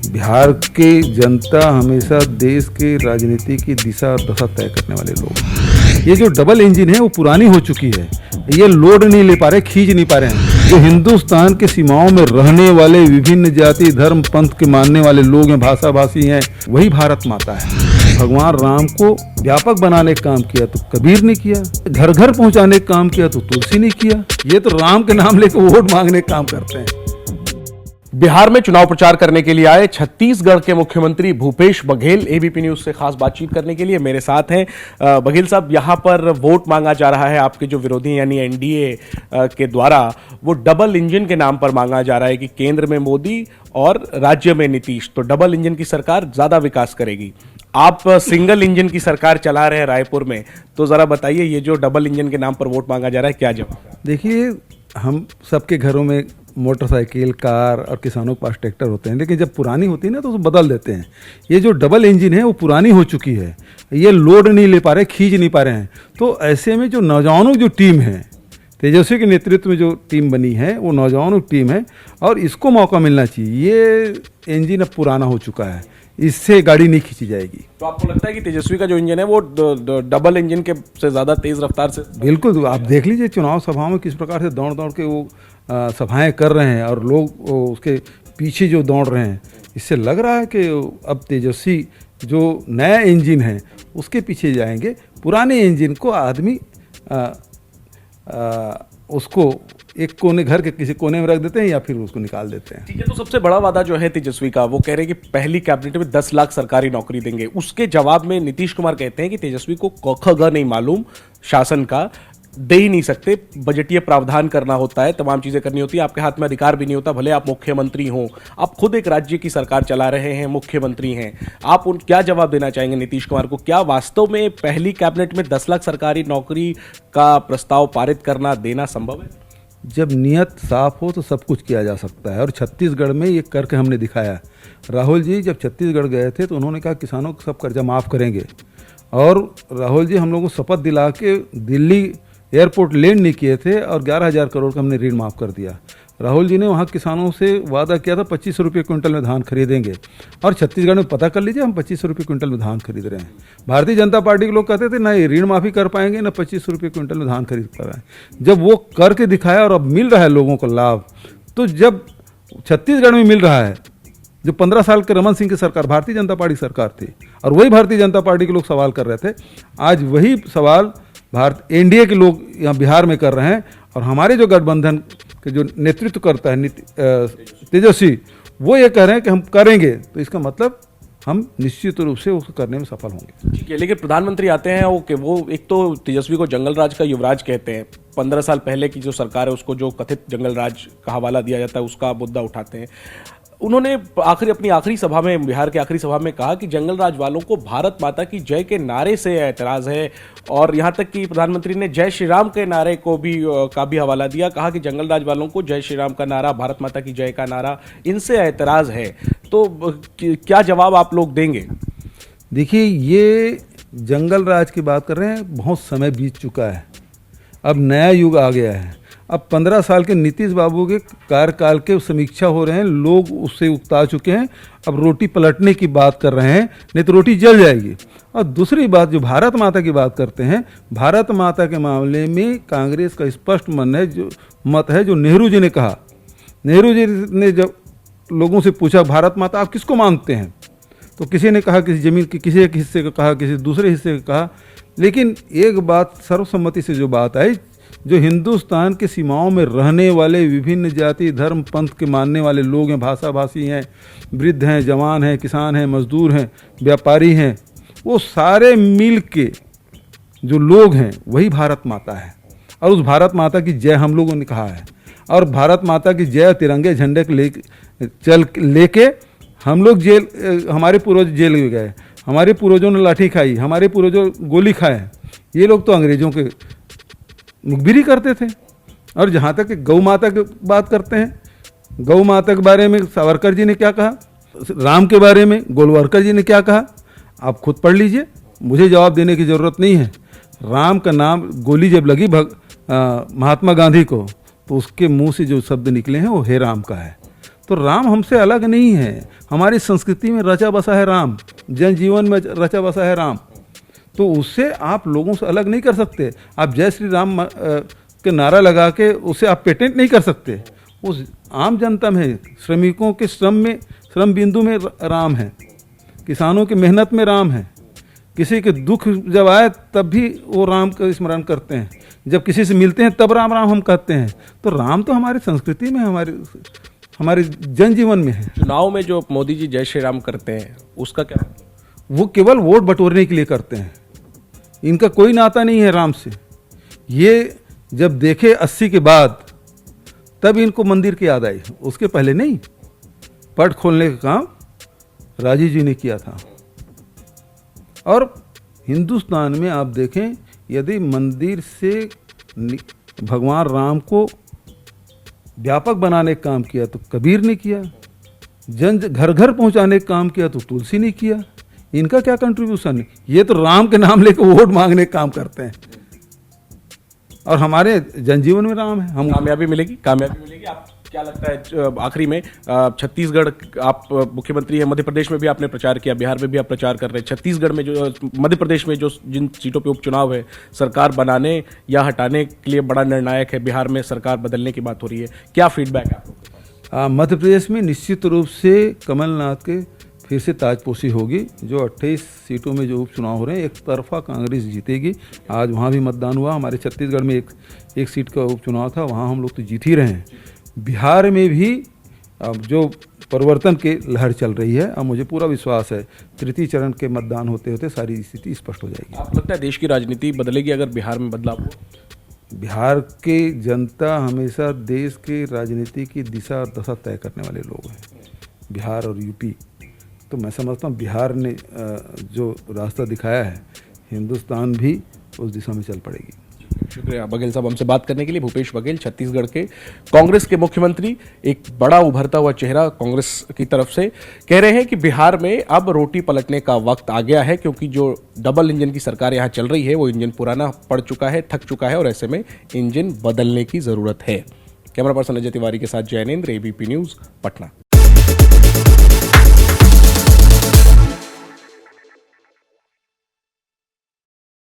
बिहार की जनता हमेशा देश के राजनीति की दिशा और दशा तय करने वाले लोग। ये जो डबल इंजन है वो पुरानी हो चुकी है, ये लोड नहीं ले पा रहे, खींच नहीं पा रहे हैं। जो हिंदुस्तान के सीमाओं में रहने वाले विभिन्न जाति धर्म पंथ के मानने वाले लोग हैं, भाषा भाषी हैं, वही भारत माता है। भगवान राम को व्यापक बनाने का काम किया तो कबीर ने किया, घर घर पहुंचाने का काम किया तो तुलसी ने किया। ये तो राम के नाम लेकर वोट मांगने का काम करते हैं। बिहार में चुनाव प्रचार करने के लिए आए छत्तीसगढ़ के मुख्यमंत्री भूपेश बघेल एबीपी न्यूज से खास बातचीत करने के लिए मेरे साथ हैं। बघेल साहब, यहां पर वोट मांगा जा रहा है आपके जो विरोधी यानी एनडीए के द्वारा, वो डबल इंजन के नाम पर मांगा जा रहा है कि केंद्र में मोदी और राज्य में नीतीश, तो डबल इंजन की सरकार ज्यादा विकास करेगी। आप सिंगल इंजन की सरकार चला रहे हैं रायपुर में, तो जरा बताइए ये जो डबल इंजन के नाम पर वोट मांगा जा रहा है, क्या जवाब? देखिए, हम सबके घरों में मोटरसाइकिल, कार और किसानों के पास ट्रैक्टर होते हैं, लेकिन जब पुरानी होती है ना तो उसको बदल देते हैं। ये जो डबल इंजन है वो पुरानी हो चुकी है, ये लोड नहीं ले पा रहे, खींच नहीं पा रहे हैं। तो ऐसे में जो नौजवानों की जो टीम है, तेजस्वी के नेतृत्व में जो टीम बनी है वो नौजवानों की टीम है और इसको मौका मिलना चाहिए। ये इंजन अब पुराना हो चुका है, इससे गाड़ी नहीं खींची जाएगी। तो आपको लगता है कि तेजस्वी का जो इंजन है वो डबल इंजन के से ज्यादा तेज रफ्तार से? बिल्कुल, आप देख लीजिए चुनाव सभाओं में किस प्रकार से दौड़ दौड़ के वो सभाएं कर रहे हैं और लोग उसके पीछे जो दौड़ रहे हैं। इससे लग रहा है कि अब तेजस्वी जो नया इंजन है उसके पीछे जाएंगे। पुराने इंजन को आदमी उसको एक कोने, घर के किसी कोने में रख देते हैं या फिर उसको निकाल देते हैं। ठीक है, तो सबसे बड़ा वादा जो है तेजस्वी का, वो कह रहे हैं कि पहली कैबिनेट में 10 लाख सरकारी नौकरी देंगे। उसके जवाब में नीतीश कुमार कहते हैं कि तेजस्वी को क ख ग नहीं मालूम, शासन का दे ही नहीं सकते, बजटीय प्रावधान करना होता है, तमाम चीजें करनी होती है, आपके हाथ में अधिकार भी नहीं होता, भले आप मुख्यमंत्री हों। आप खुद एक राज्य की सरकार चला रहे हैं, मुख्यमंत्री हैं, आप उन क्या जवाब देना चाहेंगे नीतीश कुमार को? क्या वास्तव में पहली कैबिनेट में 10 लाख सरकारी नौकरी का प्रस्ताव पारित करना, देना संभव है? जब नियत साफ हो तो सब कुछ किया जा सकता है और छत्तीसगढ़ में ये करके हमने दिखाया। राहुल जी जब छत्तीसगढ़ गए थे तो उन्होंने कहा किसानों को सब कर्जा माफ़ करेंगे, और राहुल जी हम लोगों को शपथ दिला के दिल्ली एयरपोर्ट लैंड नहीं किए थे और 11,000 करोड़ का हमने ऋण माफ़ कर दिया। राहुल जी ने वहाँ किसानों से वादा किया था 2500 रुपये क्विंटल में धान खरीदेंगे, और छत्तीसगढ़ में पता कर लीजिए हम 2500 रुपये क्विंटल में धान खरीद रहे हैं। भारतीय जनता पार्टी के लोग कहते थे ना ये ऋण माफ़ी कर पाएंगे ना 2500 रुपये क्विंटल में धान खरीद कर रहे हैं। जब वो करके दिखाया और अब मिल रहा है लोगों को लाभ, तो जब छत्तीसगढ़ में मिल रहा है, जो 15 साल के रमन सिंह की सरकार भारतीय जनता पार्टी सरकार थी और वही भारतीय जनता पार्टी के लोग सवाल कर रहे थे, आज वही सवाल भारत एनडीए के लोग यहाँ बिहार में कर रहे हैं। और हमारे जो गठबंधन के जो नेतृत्व करता है तेजस्वी, वो ये कह रहे हैं कि हम करेंगे, तो इसका मतलब हम निश्चित रूप से उसको करने में सफल होंगे। ठीक है, लेकिन प्रधानमंत्री आते हैं वो एक तो तेजस्वी को जंगल राज का युवराज कहते हैं, 15 साल पहले की जो सरकार है उसको जो कथित जंगल राज का हवाला दिया जाता है उसका मुद्दा उठाते हैं। उन्होंने अपनी आखिरी सभा में, बिहार के आखिरी सभा में कहा कि जंगल राज वालों को भारत माता की जय के नारे से ऐतराज है, और यहां तक कि प्रधानमंत्री ने जय श्री राम के नारे को भी हवाला दिया, कहा कि जंगल राज वालों को जय श्री राम का नारा, भारत माता की जय का नारा, इनसे ऐतराज है। तो क्या जवाब आप लोग देंगे? देखिए, ये जंगल राज की बात कर रहे हैं, बहुत समय बीत चुका है, अब नया युग आ गया है। अब 15 साल के नीतीश बाबू के कार्यकाल के समीक्षा हो रहे हैं, लोग उससे उकता चुके हैं, अब रोटी पलटने की बात कर रहे हैं, नहीं तो रोटी जल जाएगी। और दूसरी बात, जो भारत माता की बात करते हैं, भारत माता के मामले में कांग्रेस का स्पष्ट मत है जो नेहरू जी ने कहा। नेहरू जी ने जब लोगों से पूछा भारत माता आप किसको मानते हैं, तो किसी ने कहा किसी जमीन के किसी एक हिस्से का कहा, किसी दूसरे हिस्से का कहा, लेकिन एक बात सर्वसम्मति से जो बात आई, जो हिंदुस्तान के सीमाओं में रहने वाले विभिन्न जाति धर्म पंथ के मानने वाले लोग हैं, भाषा भाषी हैं, वृद्ध हैं, जवान हैं, किसान हैं, मजदूर हैं, व्यापारी हैं, वो सारे मिल के जो लोग हैं वही भारत माता है। और उस भारत माता की जय हम लोगों ने कहा है, और भारत माता की जय तिरंगे झंडे के लेके हम लोग जेल, हमारे पूर्वज जेल में गए, हमारे पूर्वजों ने लाठी खाई, हमारे पूर्वजों गोली खाए। ये लोग तो अंग्रेजों के मुखबिरी करते थे। और जहाँ तक गौ माता की बात करते हैं, गौ माता के बारे में सावरकर जी ने क्या कहा, राम के बारे में गोलवलकर जी ने क्या कहा, आप खुद पढ़ लीजिए, मुझे जवाब देने की ज़रूरत नहीं है। राम का नाम, गोली जब लगी महात्मा गांधी को, तो उसके मुंह से जो शब्द निकले हैं वो हे राम का है। तो राम हमसे अलग नहीं है। हमारी संस्कृति में रचा बसा है राम, जनजीवन में रचा बसा है राम, तो उससे आप लोगों से अलग नहीं कर सकते। आप जय श्री राम के नारा लगा के उसे आप पेटेंट नहीं कर सकते। उस आम जनता में, श्रमिकों के श्रम बिंदु में राम है, किसानों की मेहनत में राम है, किसी के दुख जब आए तब भी वो राम का स्मरण करते हैं, जब किसी से मिलते हैं तब राम राम हम कहते हैं। तो राम तो हमारी संस्कृति में, हमारे जनजीवन में है। चुनाव में जो मोदी जी जय श्री राम करते हैं उसका क्या? वो केवल वोट बटोरने के लिए करते हैं, इनका कोई नाता नहीं है राम से। ये जब देखे 80 के बाद तब इनको मंदिर की याद आई, उसके पहले नहीं। पट खोलने का काम राजीव जी ने किया था। और हिंदुस्तान में आप देखें, यदि मंदिर से भगवान राम को व्यापक बनाने का काम किया तो कबीर ने किया, जन घर घर पहुंचाने का काम किया तो तुलसी ने किया। इनका क्या कंट्रीब्यूशन है? ये तो राम के नाम लेकर वोट मांगने का काम करते हैं, और हमारे जनजीवन में राम है। हम कामयाबी मिलेगी? आप क्या लगता है आखिरी में? छत्तीसगढ़, आप मुख्यमंत्री हैं, मध्य प्रदेश में भी आपने प्रचार किया, बिहार में भी आप प्रचार कर रहे हैं। छत्तीसगढ़ में जो, मध्य प्रदेश में जो जिन सीटों पे उपचुनाव है, सरकार बनाने या हटाने के लिए बड़ा निर्णायक है। बिहार में सरकार बदलने की बात हो रही है, क्या फीडबैक है आपको? मध्य प्रदेश में निश्चित रूप से कमलनाथ के फिर से ताजपोशी होगी। जो 28 सीटों में जो उपचुनाव हो रहे हैं, एक तरफा कांग्रेस जीतेगी। आज वहाँ भी मतदान हुआ। हमारे छत्तीसगढ़ में एक सीट का उपचुनाव था, वहाँ हम लोग तो जीत ही रहे हैं। बिहार में भी अब जो परिवर्तन की लहर चल रही है, अब मुझे पूरा विश्वास है तृतीय चरण के मतदान होते होते सारी स्थिति स्पष्ट हो जाएगी। आपको लगता है देश की राजनीति बदलेगी अगर बिहार में बदलाव हो? बिहार के जनता हमेशा देश के राजनीति की दिशा और दशा तय करने वाले लोग हैं, बिहार और यूपी। तो मैं समझता हूँ बिहार ने जो रास्ता दिखाया है, हिंदुस्तान भी उस दिशा में चल पड़ेगी। शुक्रिया बघेल साहब हमसे बात करने के लिए। भूपेश बघेल, छत्तीसगढ़ के कांग्रेस के मुख्यमंत्री, एक बड़ा उभरता हुआ चेहरा कांग्रेस की तरफ से, कह रहे हैं कि बिहार में अब रोटी पलटने का वक्त आ गया है, क्योंकि जो डबल इंजन की सरकार यहां चल रही है वो इंजन पुराना पड़ चुका है, थक चुका है, और ऐसे में इंजन बदलने की जरूरत है। कैमरा पर्सन अजय तिवारी के साथ जैनेंद्र, एबीपी न्यूज, पटना।